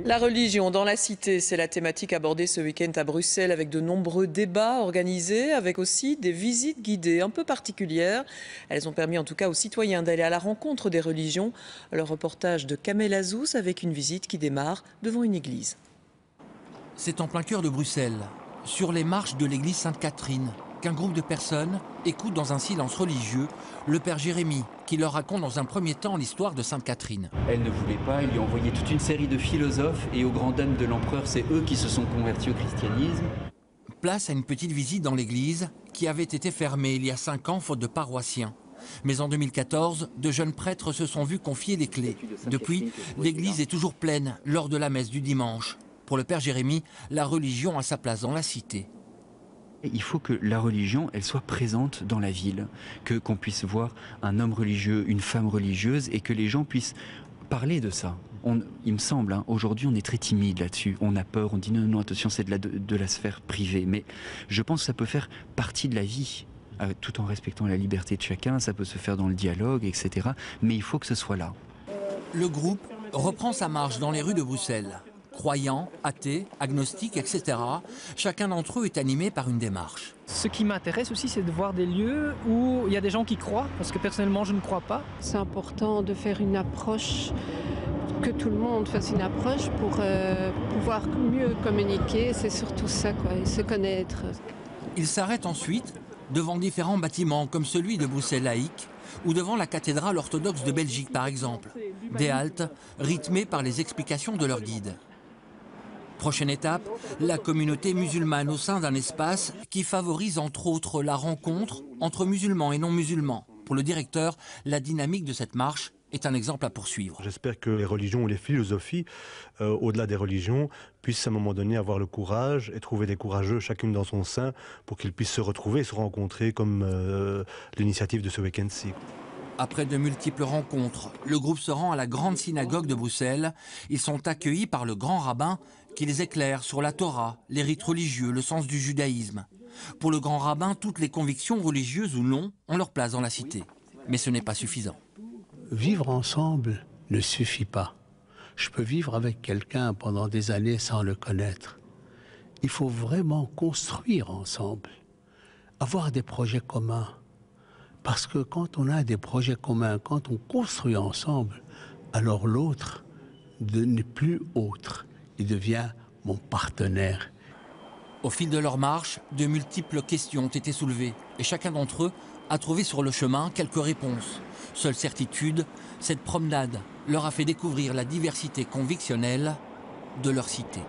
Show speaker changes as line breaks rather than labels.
La religion dans la cité, c'est la thématique abordée ce week-end à Bruxelles avec de nombreux débats organisés, avec aussi des visites guidées un peu particulières. Elles ont permis en tout cas aux citoyens d'aller à la rencontre des religions. Le reportage de Kamel Azous avec une visite qui démarre devant une église.
C'est en plein cœur de Bruxelles, sur les marches de l'église Sainte-Catherine, qu'un groupe de personnes écoute dans un silence religieux le père Jérémie, qui leur raconte dans un premier temps l'histoire de Sainte-Catherine.
Elle ne voulait pas, il lui a envoyé toute une série de philosophes et aux grandes dames de l'empereur, c'est eux qui se sont convertis au christianisme.
Place à une petite visite dans l'église qui avait été fermée il y a 5 ans faute de paroissiens. Mais en 2014, de jeunes prêtres se sont vus confier les clés. Depuis, l'église est toujours pleine lors de la messe du dimanche. Pour le père Jérémie, la religion a sa place dans la cité.
Il faut que la religion, elle soit présente dans la ville, qu'on puisse voir un homme religieux, une femme religieuse et que les gens puissent parler de ça. Il me semble, aujourd'hui on est très timide là-dessus, on a peur, on dit non, non, attention, c'est de la sphère privée, mais je pense que ça peut faire partie de la vie, tout en respectant la liberté de chacun, ça peut se faire dans le dialogue, etc. Mais il faut que ce soit là.
Le groupe reprend sa marche dans les rues de Bruxelles. Croyants, athées, agnostiques, etc. Chacun d'entre eux est animé par une démarche.
Ce qui m'intéresse aussi, c'est de voir des lieux où il y a des gens qui croient, parce que personnellement, je ne crois pas.
C'est important de faire une approche, que tout le monde fasse une approche pour pouvoir mieux communiquer. C'est surtout ça, quoi, et se connaître.
Ils s'arrêtent ensuite devant différents bâtiments, comme celui de Bruxelles laïque, ou devant la cathédrale orthodoxe de Belgique, par exemple. Des haltes rythmées par les explications de leur guide. Prochaine étape, la communauté musulmane au sein d'un espace qui favorise entre autres la rencontre entre musulmans et non musulmans. Pour le directeur, la dynamique de cette marche est un exemple à poursuivre.
J'espère que les religions ou les philosophies, au-delà des religions, puissent à un moment donné avoir le courage et trouver des courageux chacune dans son sein pour qu'ils puissent se retrouver et se rencontrer comme l'initiative de ce week-end-ci.
Après de multiples rencontres, le groupe se rend à la grande synagogue de Bruxelles. Ils sont accueillis par le grand rabbin qui les éclaire sur la Torah, les rites religieux, le sens du judaïsme. Pour le grand rabbin, toutes les convictions religieuses ou non ont leur place dans la cité. Mais ce n'est pas suffisant.
Vivre ensemble ne suffit pas. Je peux vivre avec quelqu'un pendant des années sans le connaître. Il faut vraiment construire ensemble, avoir des projets communs. Parce que quand on a des projets communs, quand on construit ensemble, alors l'autre n'est plus autre, il devient mon partenaire.
Au fil de leur marche, de multiples questions ont été soulevées et chacun d'entre eux a trouvé sur le chemin quelques réponses. Seule certitude, cette promenade leur a fait découvrir la diversité convictionnelle de leur cité.